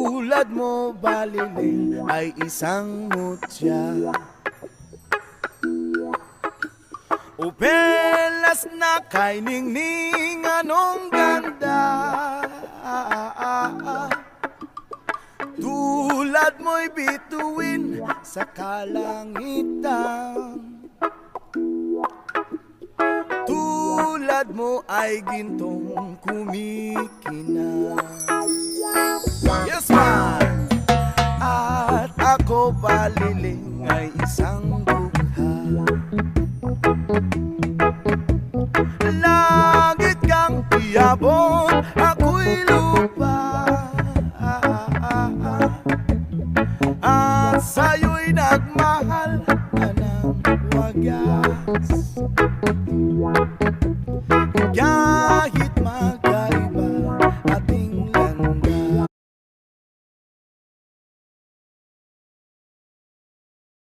Tulad mo baliling ay isang mutya, o pelas na kay ningning anong ganda. Tulad mo'y bituin sa kalangitan, tulad mo ay gintong kumikinang.